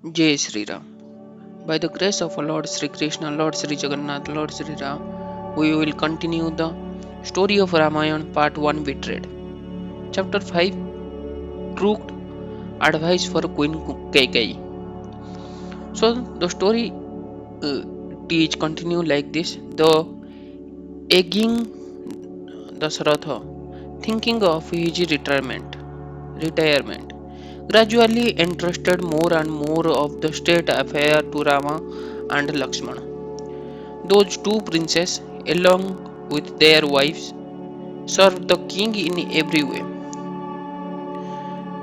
Jai Shri Ram. By the grace of our Lord Sri Krishna, Lord Sri Jagannath, Lord Sri Ram, we will continue the story of Ramayan part 1 Betrayed. Chapter 5 Crooked Advice for Queen Kaikeyi. So the story teach continue like this. The egging Dasharatha, thinking of his retirement, gradually entrusted more and more of the state affair to Rama and Lakshmana. Those two princes, along with their wives, served the king in every way.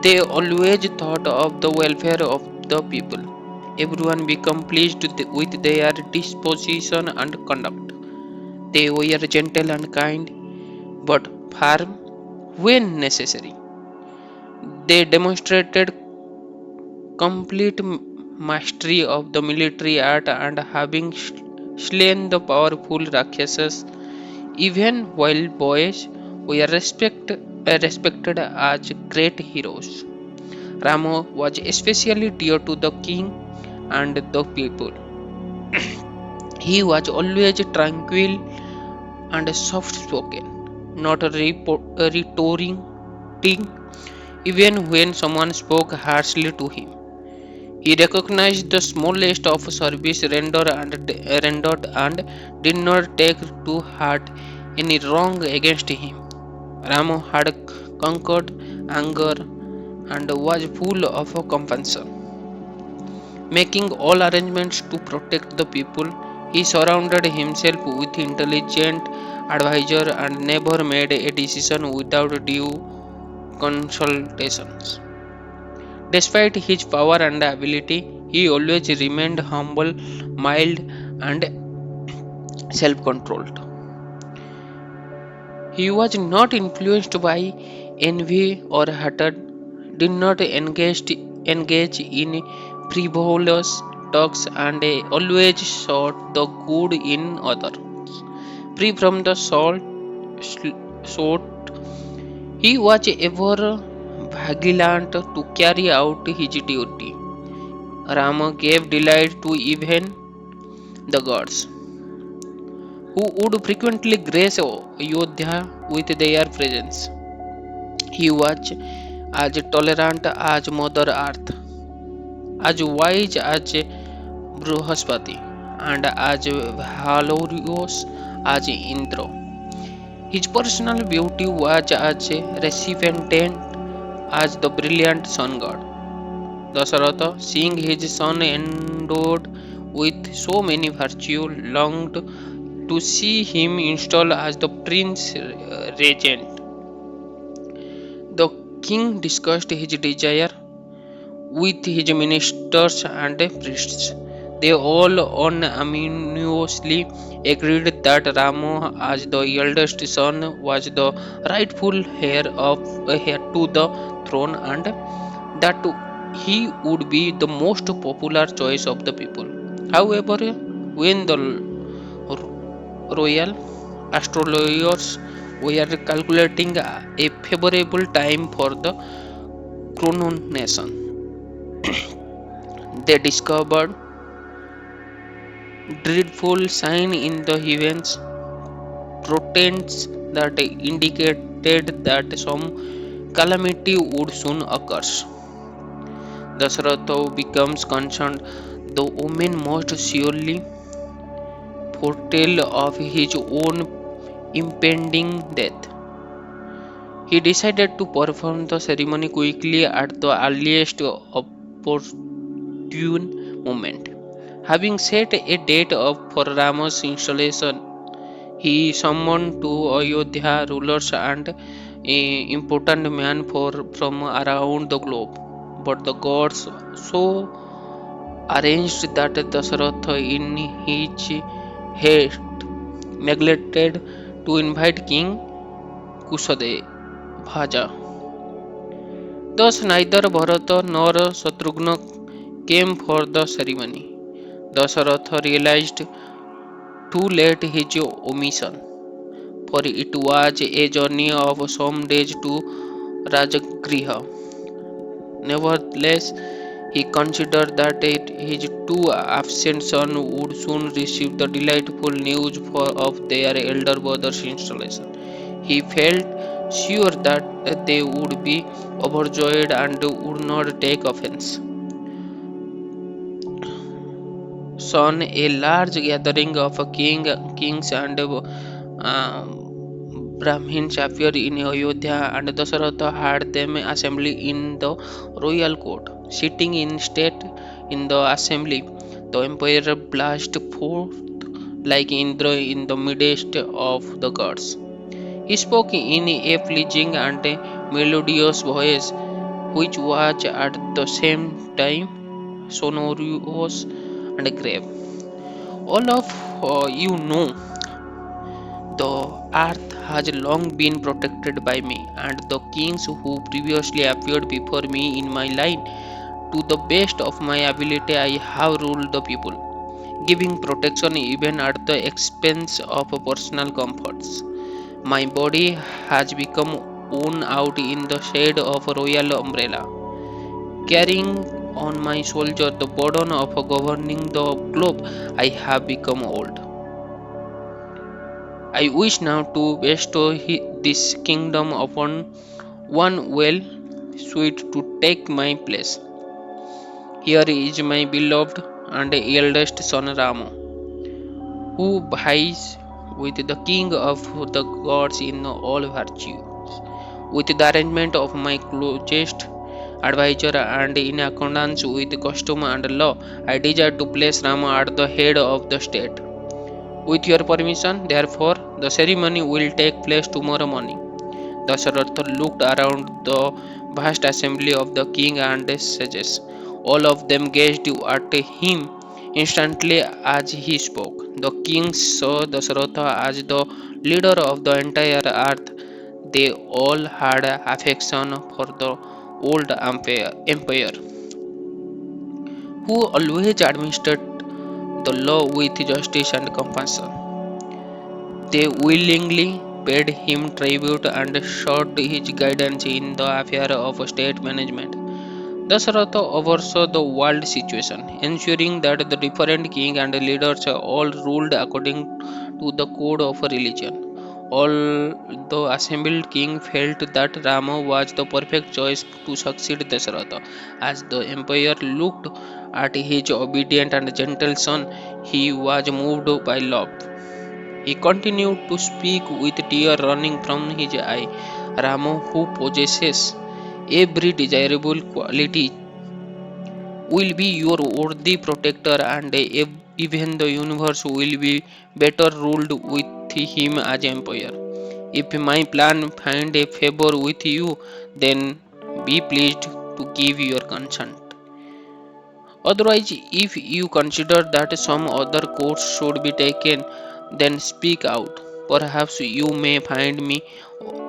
They always thought of the welfare of the people. Everyone became pleased with their disposition and conduct. They were gentle and kind, but firm when necessary. They demonstrated complete mastery of the military art and having slain the powerful Rakshasas. Even while boys were respected as great heroes. Rama was especially dear to the king and the people. He was always tranquil and soft spoken, not retorting even when someone spoke harshly to him. He recognized the smallest of service rendered and did not take to heart any wrong against him. Rama had conquered anger and was full of compassion. Making all arrangements to protect the people, he surrounded himself with intelligent advisors and never made a decision without due consultations. Despite his power and ability, he always remained humble, mild, and self controlled. He was not influenced by envy or hatred, did not engage in frivolous talks, and always sought the good in others. Free from the sort, he was ever vigilant to carry out his duty. Rama gave delight to even the gods, who would frequently grace Ayodhya with their presence. He was as tolerant as Mother Earth, as wise as Bruhaspati, and as valorous as Indra. His personal beauty was as resplendent as the brilliant sun god. Dasaratha, seeing his son endowed with so many virtues, longed to see him installed as the prince regent. The king discussed his desire with his ministers and priests. They all unanimously agreed that Rama, as the eldest son, was the rightful heir to the throne, and that he would be the most popular choice of the people. However, when the royal astrologers were calculating a favorable time for the coronation, they discovered dreadful sign in the heavens, portents that indicated that some calamity would soon occur. Dasharatha becomes concerned. The woman must surely foretell of his own impending death. He decided to perform the ceremony quickly at the earliest opportune moment. Having set a date for Rama's installation, he summoned to Ayodhya rulers and important men from around the globe. But the gods so arranged that Dasharatha in his haste neglected to invite King Kusadeva. Thus neither Bharata nor Shatrugna came for the ceremony. Dasharatha realized too late his omission, for it was a journey of some days to Rajagriha. Nevertheless, He considered that his two absent sons would soon receive the delightful news of their elder brother's installation. He felt sure that they would be overjoyed and would not take offense. Soon, a large gathering of kings and Brahmins appeared in Ayodhya, and Dasaratha had them assemble in the royal court. Sitting in state in the assembly, the emperor blushed forth like Indra in the midst of the gods. He spoke in a pleasing and melodious voice, which was at the same time sonorous and grave. All of you know the earth has long been protected by me, and the kings who previously appeared before me in my line, to the best of my ability, I have ruled the people, giving protection even at the expense of personal comforts. My body has become worn out in the shade of a royal umbrella, carrying on my shoulder the burden of governing the globe. I have become old. I wish now to bestow this kingdom upon one well suited to take my place. Here is my beloved and eldest son Rama, who vies with the king of the gods in all virtue. With the arrangement of my closest advisor and in accordance with custom and law, I desire to place Rama at the head of the state. With your permission, therefore, the ceremony will take place tomorrow morning. Dasharatha looked around the vast assembly of the king and the sages. All of them gazed at him instantly as he spoke. The king saw Dasharatha as the leader of the entire earth. They all had affection for the old empire who always administered the law with justice and compassion. They willingly paid him tribute and sought his guidance in the affair of state management. Dasharatha oversaw the world situation, ensuring that the different king and leaders all ruled according to the code of religion. All the assembled king felt that Rama was the perfect choice to succeed Dasharatha. As the emperor looked at his obedient and gentle son, he was moved by love. He continued to speak with tears running from his eye. Rama, who possesses every desirable quality, will be your worthy protector, and even the universe will be better ruled with him as empire. If my plan find a favor with you, then be pleased to give your consent. Otherwise, if you consider that some other course should be taken, then speak out. Perhaps you may find me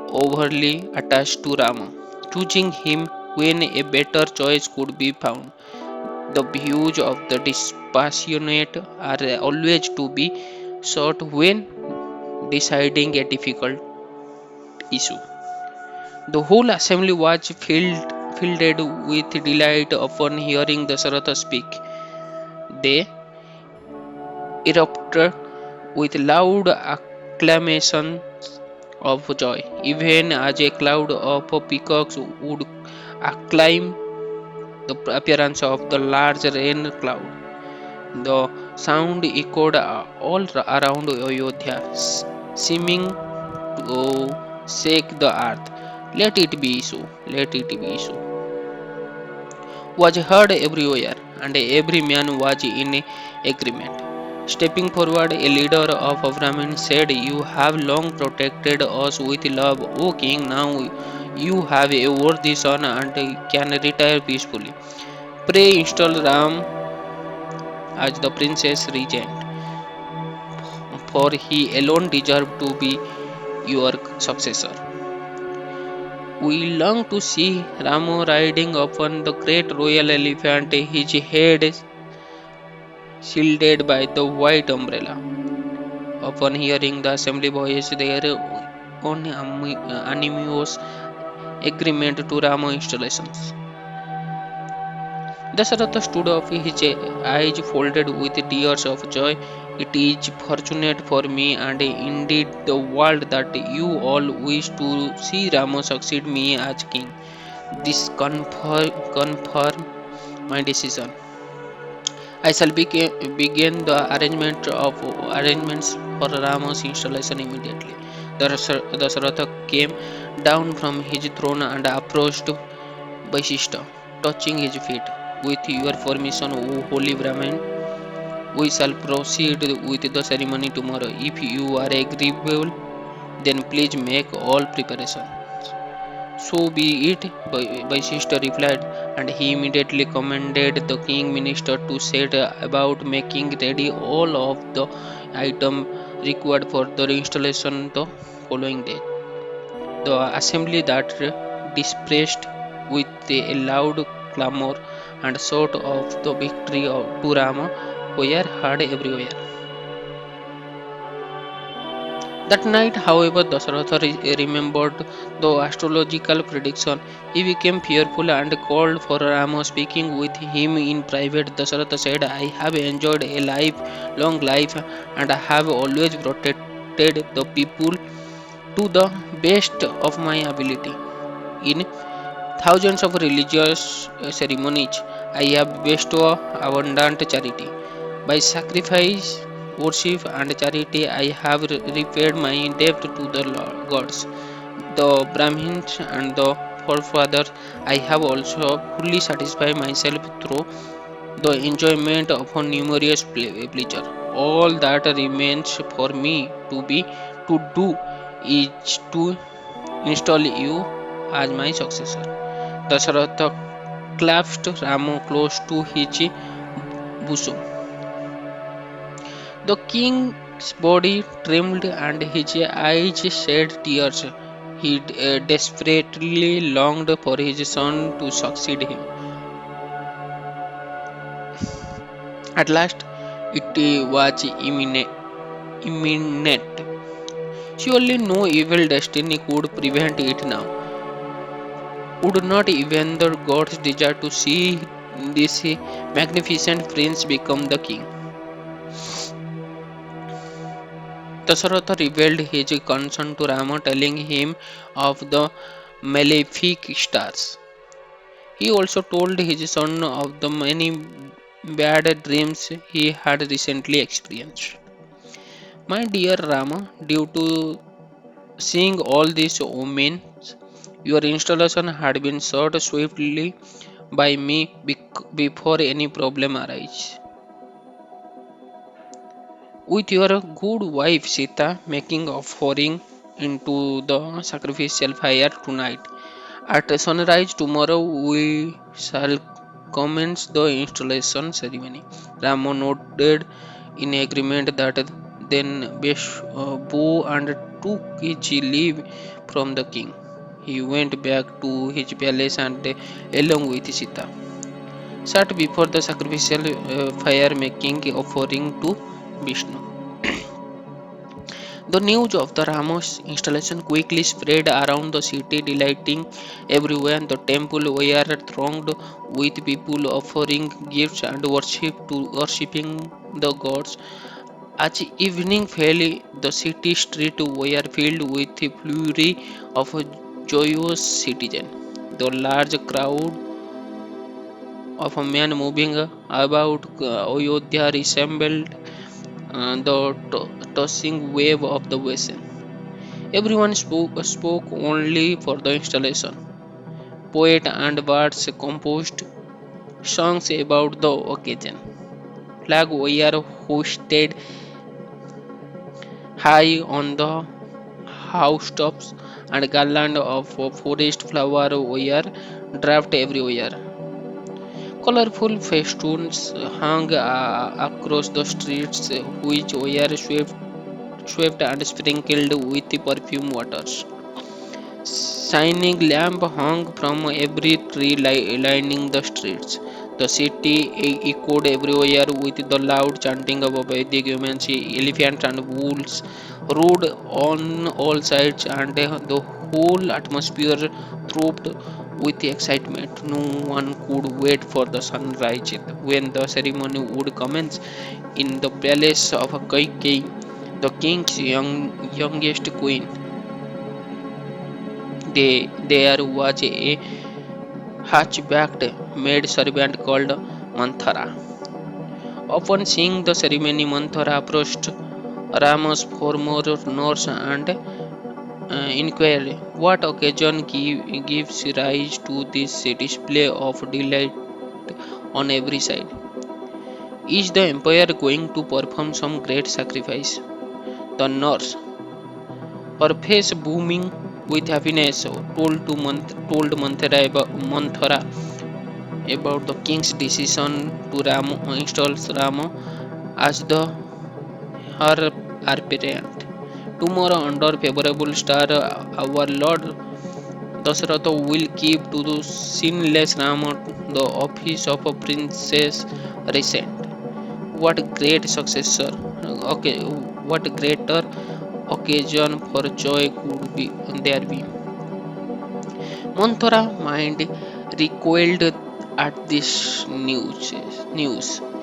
overly attached to Rama, choosing him when a better choice could be found. The views of the dispassionate are always to be sought when deciding a difficult issue. The whole assembly was filled with delight upon hearing the Saratha speak. They erupted with loud acclamations of joy, even as a cloud of peacocks would acclaim the appearance of the large rain cloud. The sound echoed all around Ayodhya, seeming to shake the earth. Let it be so, let it be so, was heard everywhere, and every man was in agreement. Stepping forward, a leader of Brahmin said, "You have long protected us with love, O king. Now you have a worthy son and can retire peacefully. Pray install Ram as the princess regent, for he alone deserved to be your successor." We long to see Rama riding upon the great royal elephant, his head shielded by the white umbrella. Upon hearing the assembly voice their own unanimous agreement to Rama installations. Dasharatha stood up, his eyes folded with tears of joy. It is fortunate for me and indeed the world that you all wish to see Rama succeed me as king. This confirm my decision. I shall begin the arrangements for Rama's installation immediately. Dasharatha came down from his throne and approached Vaishishta, touching his feet. With your permission, O holy Brahmin, we shall proceed with the ceremony tomorrow. If you are agreeable, then please make all preparation. So be it, Vaishishta replied, and he immediately commanded the king minister to set about making ready all of the items required for the installation the following day. The assembly that dispersed with a loud clamor and shout of the victory to Rama were heard everywhere. That night, however, Dasharatha remembered the astrological prediction. He became fearful and called for Rama, speaking with him in private. Dasharatha said, I have enjoyed a long life, and I have always protected the people to the best of my ability. In thousands of religious ceremonies, I have bestowed abundant charity. By sacrifice, worship, and charity, I have repaid my debt to the gods, the Brahmins, and the forefathers. I have also fully satisfied myself through the enjoyment of a numerous pleasure. All that remains for me to do is to install you as my successor. Dasharatha clasped Rama close to his bosom. The king's body trembled and his eyes shed tears. He desperately longed for his son to succeed him. At last, it was imminent. Surely no evil destiny could prevent it now. Would not even the gods desire to see this magnificent prince become the king? Dasharatha revealed his concern to Rama, telling him of the malefic stars. He also told his son of the many bad dreams he had recently experienced. My dear Rama, due to seeing all these omens, your installation had been shot swiftly by me before any problem arises. With your good wife Sita making offering into the sacrificial fire tonight. At sunrise tomorrow we shall commence the installation ceremony. Rama nodded in agreement that then bow and took his leave from the king. He went back to his palace and along with Sita sat before the sacrificial fire making offering to Vishnu. The news of the Ramos installation quickly spread around the city, delighting everyone. The temple were thronged with people offering gifts and worshipping the gods. As evening fell, the city streets were filled with the flurry of joyous citizens. The large crowd of a man moving about Ayodhya resembled the tossing wave of the ocean. Everyone spoke only for the installation. Poet and bards composed songs about the occasion. Flag were hoisted high on the housetops, and garlands of forest flower were draped everywhere. Colorful festoons hung across the streets, which were swept and sprinkled with perfume waters. Shining lamp hung from every tree lining the streets. The city echoed everywhere with the loud chanting of Vedic humanity. Elephants and bulls rode on all sides, and the whole atmosphere throbbed with excitement. No one could wait for the sunrise when the ceremony would commence in the palace of Kaikeyi, the king's youngest queen. There was a hatchbacked maid servant called Manthara. Upon seeing the ceremony, Manthara approached Rama's former nurse and inquired what occasion gives rise to this display of delight on every side. Is the empire going to perform some great sacrifice? The nurse, her face booming with happiness, told Manthara about the king's decision to install Rama as her architect. Tomorrow, under favorable star, our Lord Dasharatha will keep to the sinless Rama the office of a princess regent. What great successor! Okay, what greater occasion for joy could there be? Manthara mind recoiled at this news.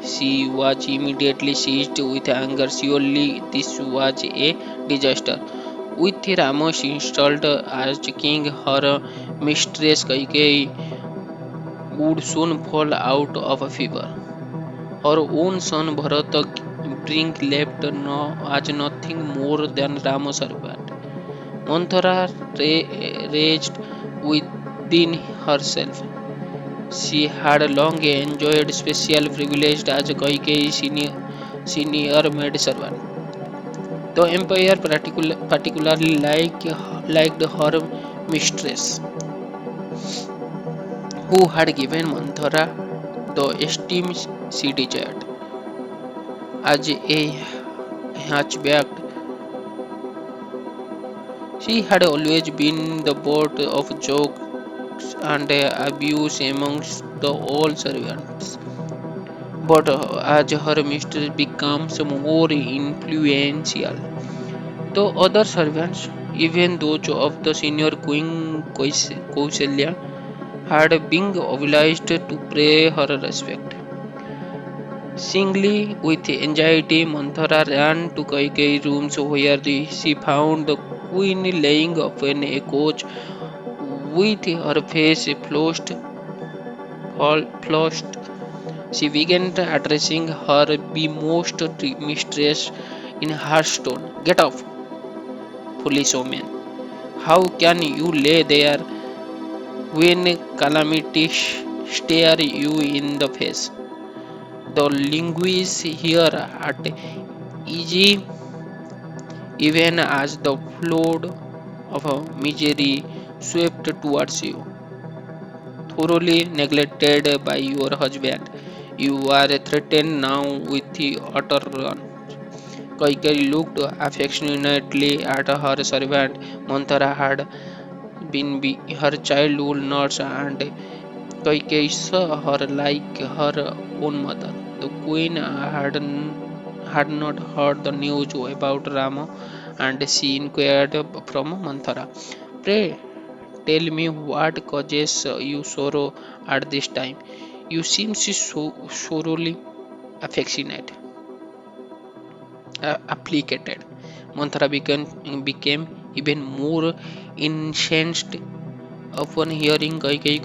She was immediately seized with anger. Surely this was a disaster. With Ramos installed as king, her mistress Kaikeyi would soon fall out of a fever. Her own son Bharata being left as nothing more than Rama's servant. Manthara raged within herself. She had long enjoyed special privilege as Kaikeyi's senior maid servant. The empire particularly liked her mistress, who had given Manthara the esteem she desired. As a hatchback, she had always been the butt of jokes and abuse amongst the old servants. But as her mistress becomes more influential, the other servants, even those of the senior queen Kausalya, had been obliged to pay her respect. Singly with anxiety, Manthara ran to Kaikeyi rooms where she found the queen laying upon a couch with her face flushed. She began addressing her bemused mistress in harsh tone. Get up, foolish woman. How can you lay there when calamity stare you in the face? The linguists here at easy even as the flood of misery swept towards you, thoroughly neglected by your husband. You are threatened now with the utter ruin. Kaikeyi looked affectionately at her servant. Manthara had been her childhood nurse, and Kaikeyi saw her like her own mother. The queen had not heard the news about Rama, and she inquired from Manthara, pray tell me what causes you sorrow at this time. You seem so sorely affectionate, applicated. Manthara became even more incensed upon hearing Kaikeyi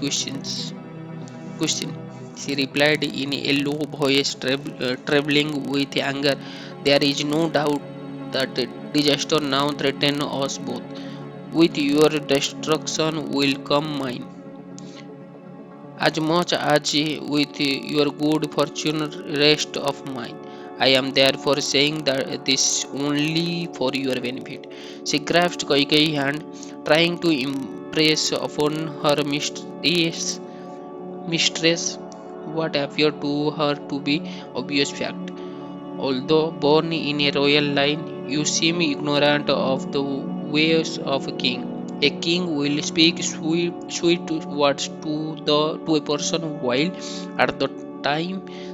question. She replied in a low voice, trembling with anger, there is no doubt that disaster now threatens us both. With your destruction will come mine. As much as with your good fortune rest of mine. I am therefore saying that this only for your benefit. She grasped Kaikeyi's hand, trying to impress upon her mistress what appeared to her to be obvious fact. Although born in a royal line, you seem ignorant of the ways of a king. A king will speak sweet words to a person while at the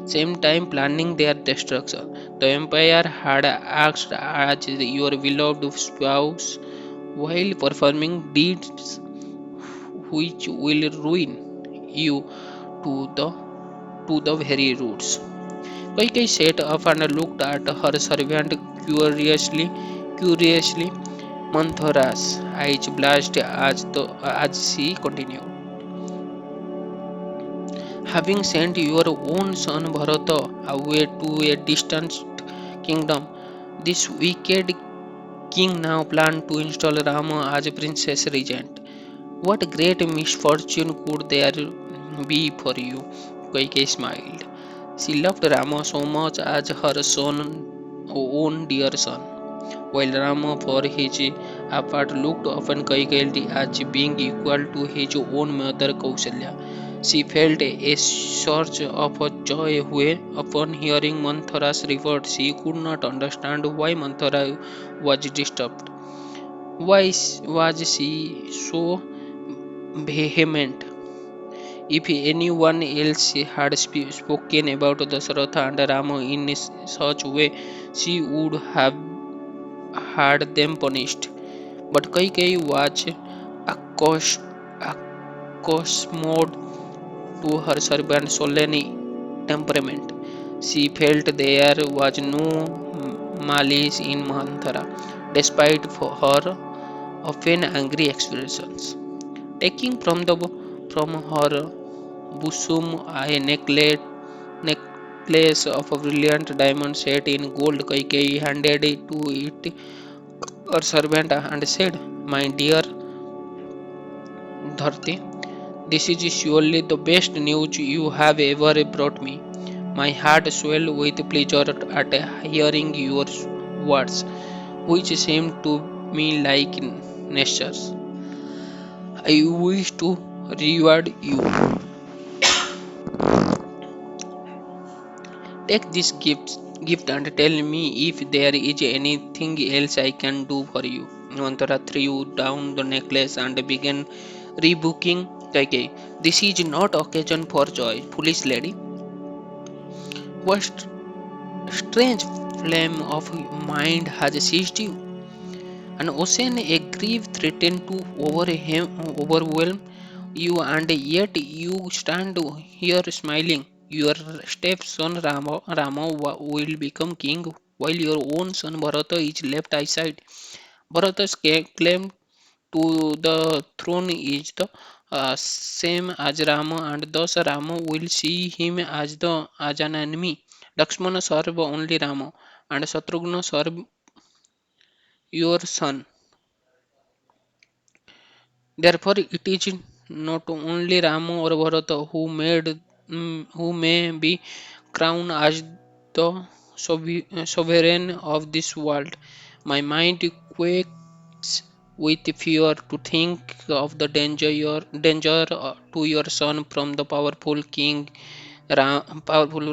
same time planning their destruction. The empire had asked as your beloved spouse while performing deeds which will ruin you to the to the very roots. Kaikeyi sat up and looked at her servant curiously. Manthara's eyes blazed as she continued. Having sent your own son Bharata away to a distant kingdom, this wicked king now planned to install Rama as princess regent. What great misfortune could there be for you? Kaikeyi smiled. She loved Rama so much as her own dear son, while Rama, for his part, looked upon Kaikeyi as being equal to his own mother Kausalya. She felt a surge of joy when, upon hearing Manthara's report, she could not understand why Manthara was disturbed. Why was she so vehement? If anyone else had spoken about Dasharatha and Rama in such way, she would have had them punished. But Kaikeyi was accustomed to her servant Soleni temperament. She felt there was no malice in Manthara, despite her often angry expressions. Taking from her bosom a necklace of a brilliant diamond set in gold, Kaikeyi handed it to her servant and said, "My dear Dharti, this is surely the best news you have ever brought me. My heart swelled with pleasure at hearing your words, which seemed to me like natures. I wish to reward you. Take this gift and tell me if there is anything else I can do for you." Manthara threw down the necklace and began rebooking Kaikeyi. "This is not occasion for joy, foolish lady. What strange flame of mind has seized you? An ocean, a grief threatened to overwhelm you, and yet you stand here smiling. Your stepson will become king, while your own son Bharata is left aside. Bharata's claim to the throne is the same as Rama, and thus Rama will see him as an enemy. Lakshmana serve only Rama, and Shatrugna serve your son. Therefore, it is not only Rama or Bharata who may be crowned as the sovereign of this world. My mind quakes with fear to think of the danger to your son from the powerful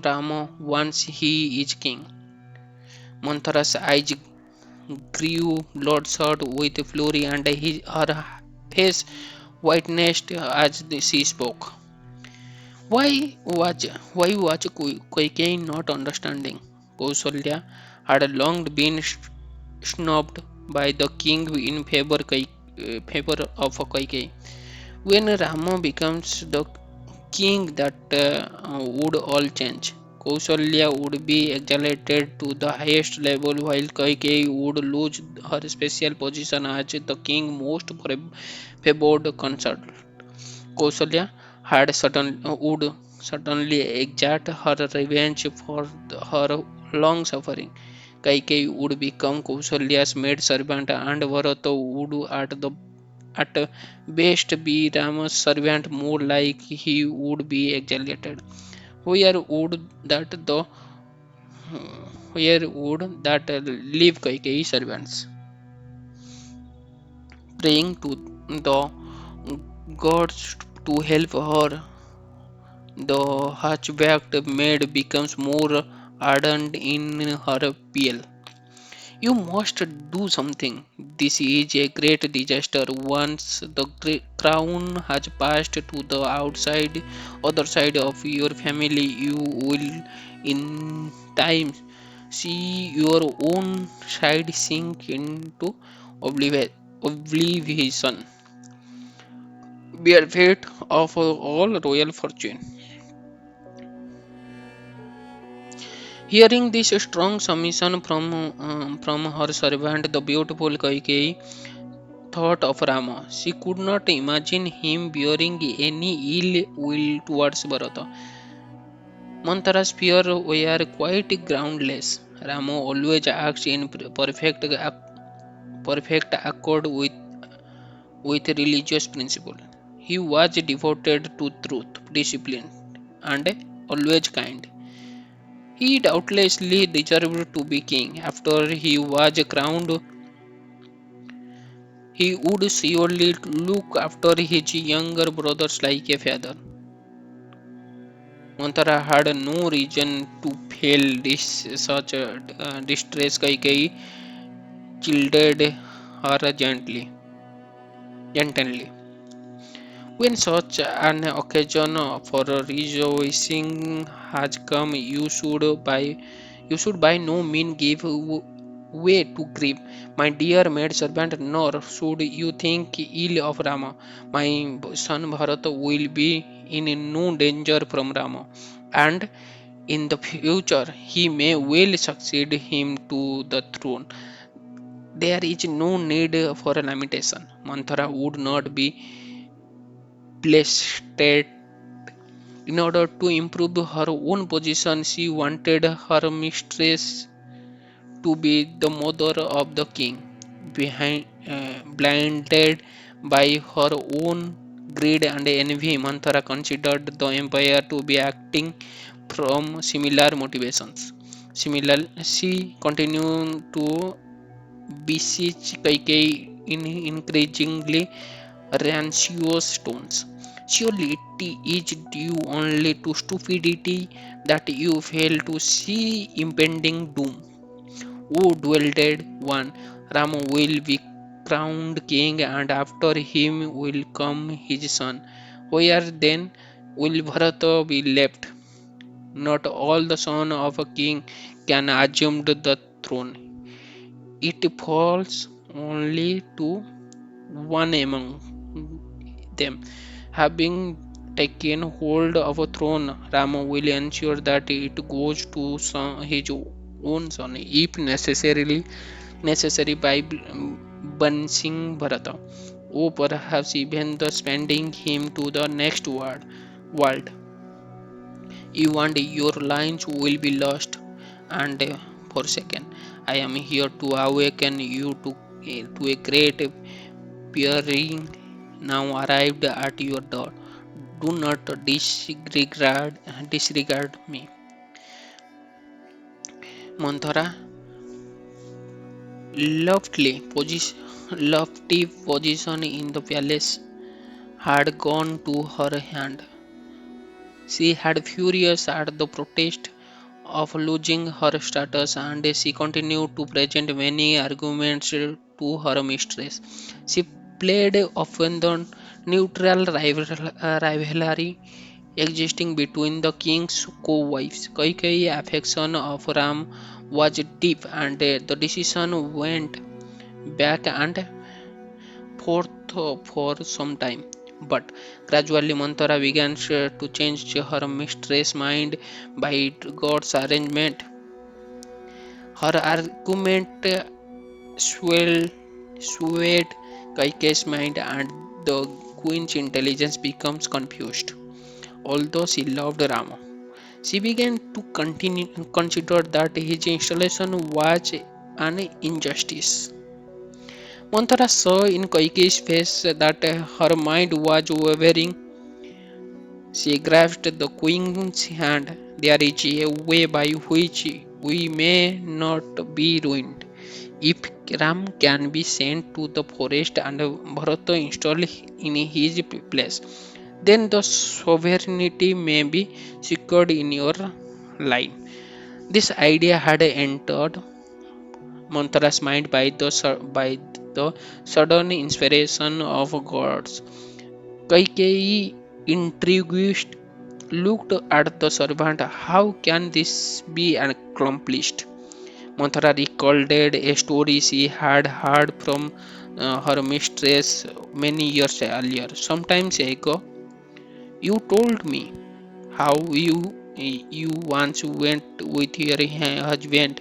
Rama once he is king." Manthara's eyes grew bloodshot with fury, and her face whitened as she spoke. Why was Kaikeyi not understanding? Kausalya had long been snubbed by the king in favor of Kaikeyi. When Rama becomes the king, that would all change. Kausalya would be exalted to the highest level, while Kaikeyi would lose her special position as the king's most favored consort. Kausalya would certainly exact her revenge for her long suffering. Kaikeyi would become Kausalya's maid servant, and Bharata would at best be Rama's servant, more like he would be exalted. Where would that the where would that leave Kaikeyi servants? Praying to the gods to help her, the hatchbacked maid becomes more ardent in her appeal. "You must do something. This is a great disaster. Once the crown has passed to the other side of your family, you will in time see your own side sink into oblivion. bereft of all royal fortune. Hearing this strong submission from her servant, the beautiful Kaikeyi thought of Rama. She could not imagine him bearing any ill will towards Bharata. Manthara's fear were quite groundless. Rama always acts in perfect accord with religious principle. He was devoted to truth, discipline, and always kind. He doubtlessly deserved to be king. After he was crowned, he would surely look after his younger brothers like a father. Manthara had no reason to feel this such distress. Kaikeyi chided her gently. When such an occasion for rejoicing has come, you should by no means give way to grief. My dear maid servant, nor should you think ill of Rama. My son Bharata will be in no danger from Rama, and in the future he may well succeed him to the throne. There is no need for lamentation. Manthara would not be blessed. In order to improve her own position, she wanted her mistress to be the mother of the king. Blinded by her own greed and envy, Manthara considered the empire to be acting from similar motivations. Similarly, she continued to beseech Kaikeyi in increasingly rancious tones. Surely it is due only to stupidity that you fail to see impending doom. O dwelled one, Rama will be crowned king, and after him will come his son. Where then will Bharata be left? Not all the son of a king can assume the throne. It falls only to one among them. Having taken hold of a throne, Rama will ensure that it goes to his own son, if necessary by banishing Bharata, or perhaps even the spending him to the next world. You and your lines will be lost and forsaken. I am here to awaken you to a great peering now arrived at your door. Do not disregard me. Manthara lofty position in the palace had gone to her hand. She had furious at the protest of losing her status, and she continued to present many arguments to her mistress. She played often the neutral rivalry existing between the king's co-wives. Kaikeyi's affection of Ram was deep, and the decision went back and forth for some time. But gradually Manthara began to change her mistress' mind by God's arrangement. Her argument swayed Kaikeyi's mind, and the queen's intelligence becomes confused. Although she loved Rama, she began to consider that his installation was an injustice. Manthara saw in Kaikeyi's face that her mind was wavering. She grasped the queen's hand. There is a way by which we may not be ruined. If Ram can be sent to the forest and Bharata installed in his place, then the sovereignty may be secured in your line. This idea had entered Manthara's mind by the sudden inspiration of gods. Kaikeyi, intrigued, looked at the servant. How can this be accomplished? Manthara recalled a story she had heard from her mistress many years earlier. Sometimes ago, you told me how you once went with your husband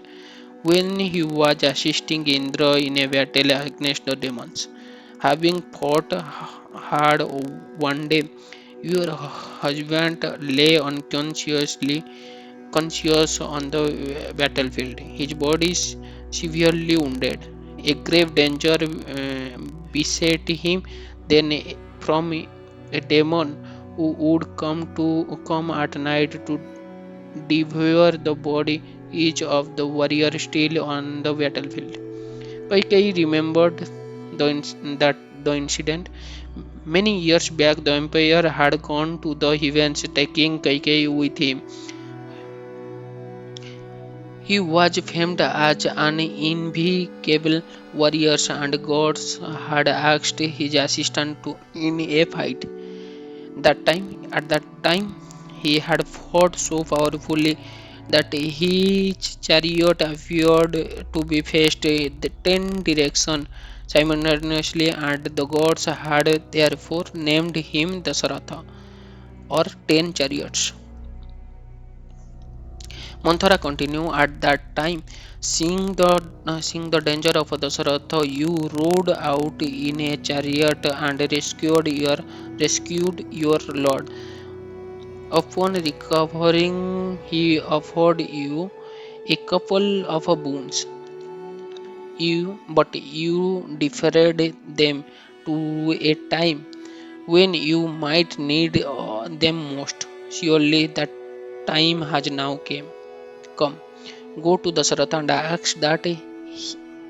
when he was assisting Indra in a battle against the demons. Having fought hard one day, your husband lay conscious on the battlefield. His body is severely wounded. A grave danger beset him. Then, from a demon who would come at night to devour the body each of the warrior still on the battlefield. Kaikeyi remembered that the incident. Many years back, the emperor had gone to the heavens, taking Kaikeyi with him. He was famed as an invincible warrior, and gods had asked his assistant to in a fight. At that time, he had fought so powerfully that his chariot appeared to be faced the 10 directions simultaneously, and the gods had therefore named him Dasaratha, or 10 chariots. Manthara continued, at that time, seeing the danger of Dasaratha, you rode out in a chariot and rescued your lord. Upon recovering, he offered you a couple of boons. But you deferred them to a time when you might need them most. Surely that time has now come. Go to Dasaratha and ask that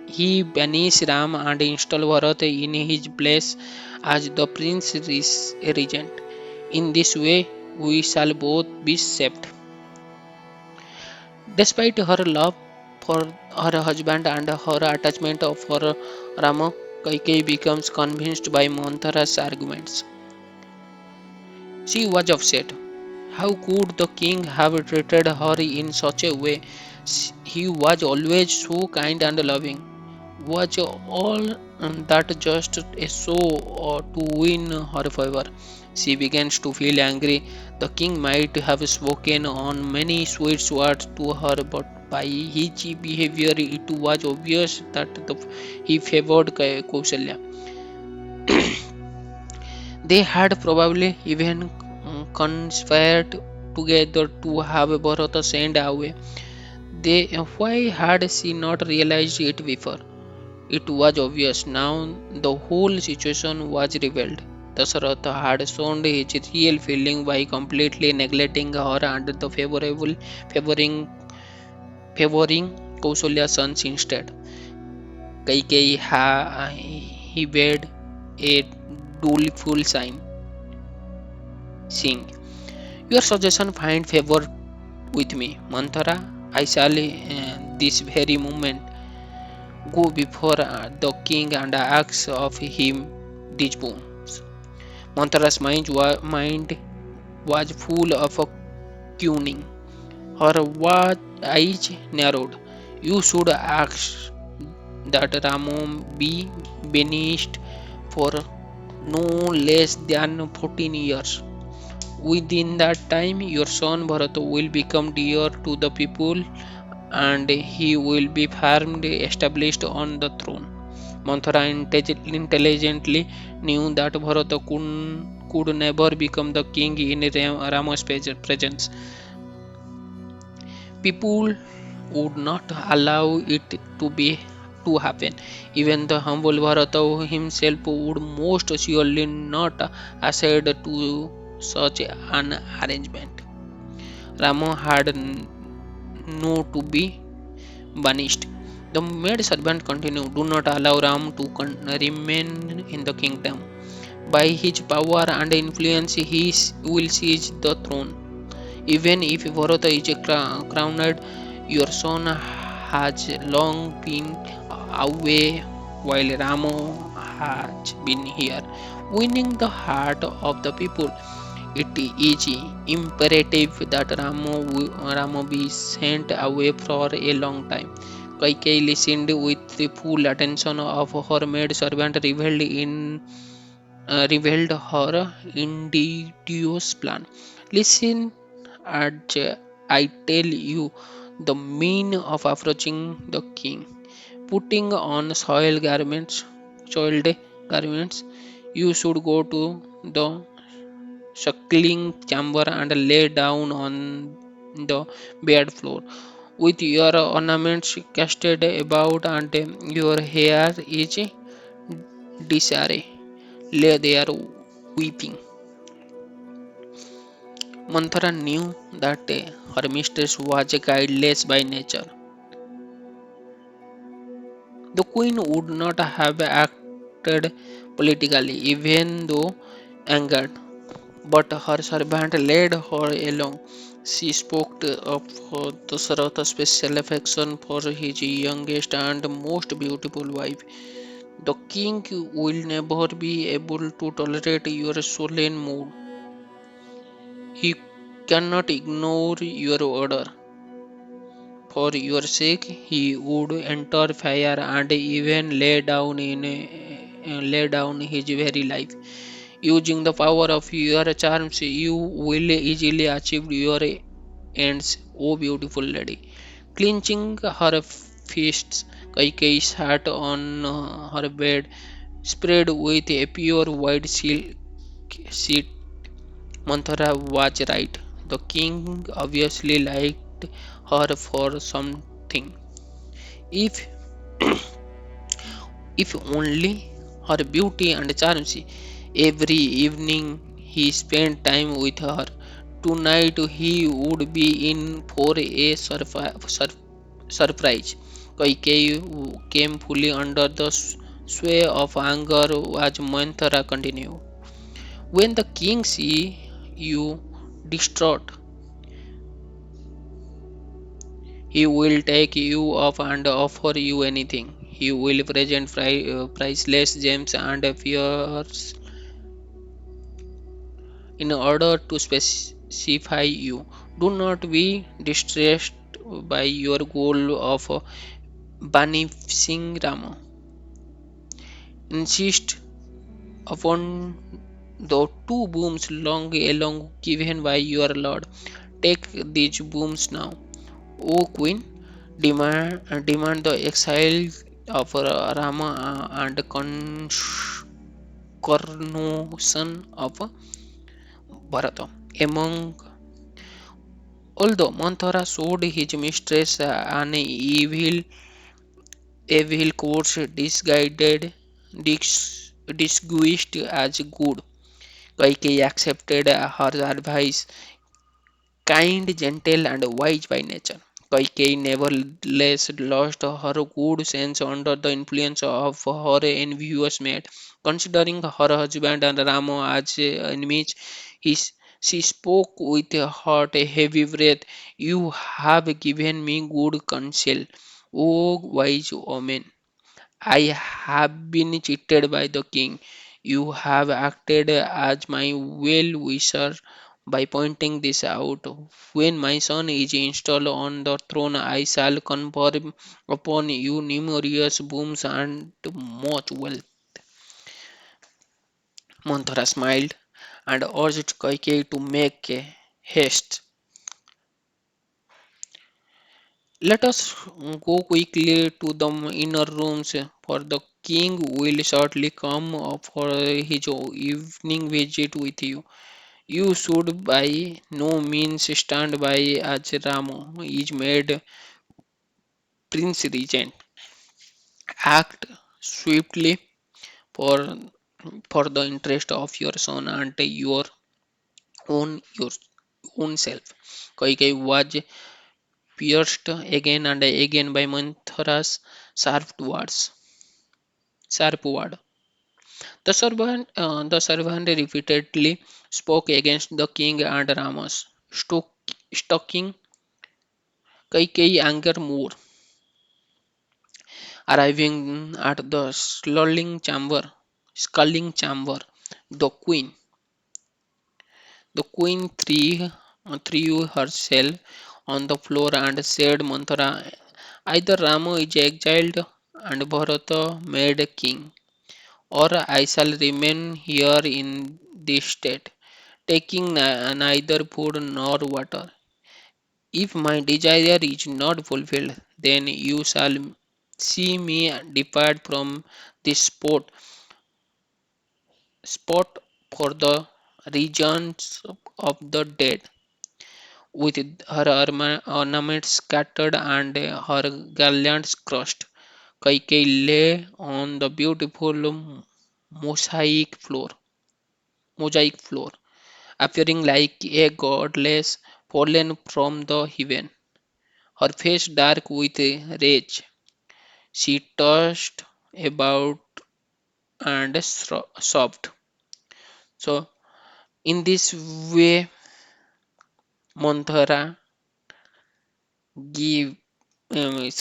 he banish Ram and install Bharat in his place as the prince regent. In this way, we shall both be saved. Despite her love for her husband and her attachment for Rama, Kaikeyi becomes convinced by Manthara's arguments. She was upset. How could the king have treated her in such a way? He was always so kind and loving. Was all that just a show to win her favor? She begins to feel angry. The king might have spoken on many sweet words to her, but by his behavior it was obvious that he favored Kausalya. They had probably even conspired together to have Bharata sent away. Why had she not realized it before? It was obvious now. The whole situation was revealed. Dasaratha had shown his real feeling by completely neglecting her and the favoring Kausalya's sons instead. Kaikeyi he made a doleful sign, saying, "Your suggestion find favor with me, Manthara. I shall this very moment go before the king and ask of him these boons." Manthara's mind was full of a cunning. Her eyes narrowed. You should ask that Rama be banished for no less than 14 years. Within that time, your son Bharata will become dear to the people and he will be firmly established on the throne. Manthara intelligently knew that Bharata could never become the king in Rama's presence. People would not allow it to happen. Even the humble Bharata himself would most surely not accede to such an arrangement. Rama had no to be banished. The maid servant continued, "Do not allow Ram to remain in the kingdom. By his power and influence, he will seize the throne. Even if Bharata is crowned, your son has long been away while Rama has been here, winning the heart of the people. It is imperative that Rama be sent away for a long time." Kaikeyi listened with the full attention of her maid servant, revealed her insidious plan. Listen, Aj, I tell you the mean of approaching the king. Putting on soiled garments, you should go to the suckling chamber and lay down on the bed floor with your ornaments casted about and your hair is disarray. Lay there weeping. Manthara knew that her mistress was guideless by nature. The queen would not have acted politically, even though angered, but her servant led her along. She spoke of Dasharatha's special affection for his youngest and most beautiful wife. The king will never be able to tolerate your sullen mood. He cannot ignore your order. For your sake, he would enter fire and even lay down his very life. Using the power of your charms, you will easily achieve your ends, O beautiful lady. Clenching her fists, Kaikeyi sat on her bed, spread with a pure white silk sheet. Manthara was right. The king obviously liked her for something. If if only her beauty and charms. Every evening he spent time with her. Tonight he would be in for a surprise. Kaikeyi came fully under the sway of anger as Manthara continued. When the king see you distraught, he will take you up and offer you anything. He will present priceless gems and fears in order to specify you. Do not be distressed by your goal of banishing Rama. Insist upon the two booms long along given by your lord. Take these booms now, O queen. Demand the exile of Rama and coronation of Bharata. Among although Manthara showed his mistress an evil course disguised as good. Kaikeyi accepted her advice, kind, gentle, and wise by nature. Kaikeyi nevertheless lost her good sense under the influence of her envious maid. Considering her husband and Rama as enemies, he, she spoke with a heart, a heavy breath. You have given me good counsel, O wise woman. I have been cheated by the king. You have acted as my well wisher by pointing this out. When my son is installed on the throne, I shall confer upon you numerous booms and much wealth. Manthara smiled and urged Kaikeyi to make haste. Let us go quickly to the inner rooms, for the king will shortly come for his evening visit with you. You should by no means stand by as Rama is made Prince Regent. Act swiftly for the interest of your son and your own self. Kaikeyi was pierced again and again by Manthara's sharp word. The servant repeatedly spoke against the king and Rama's, stoking Kaikeyi anger more. Arriving at the sculling chamber, the queen, threw herself on the floor and said, Manthara, Either Rama is exiled and Bharata made king, or I shall remain here in this state, taking neither food nor water. If my desire is not fulfilled, then you shall see me depart from this spot for the regions of the dead, with her ornaments scattered and her garlands crushed. Kaikeyi lay on the beautiful mosaic floor, mosaic floor, appearing like a goddess fallen from the heaven. Her face dark with rage. She tossed about and sobbed. So, in this way, Manthara give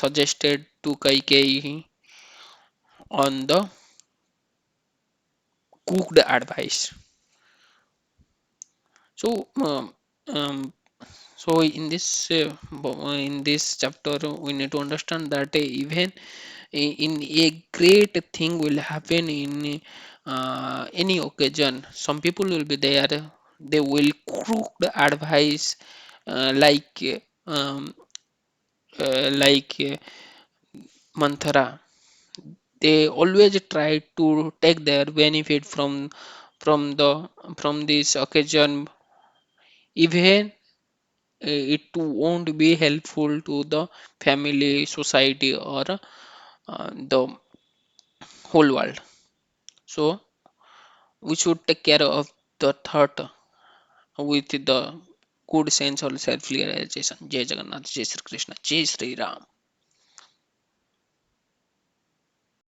suggested to Kaikeyi on the cooked advice. So, um, so in this chapter, we need to understand that even in a great thing will happen in any occasion, some people will be there. They will crook the advice, um, like Manthara. They always try to take their benefit from the from this occasion, even it won't be helpful to the family, society, or the whole world. So we should take care of the thought with the good sense or self realization. Jai Jagannath, Jai Sri Krishna, Jai Sri Ram.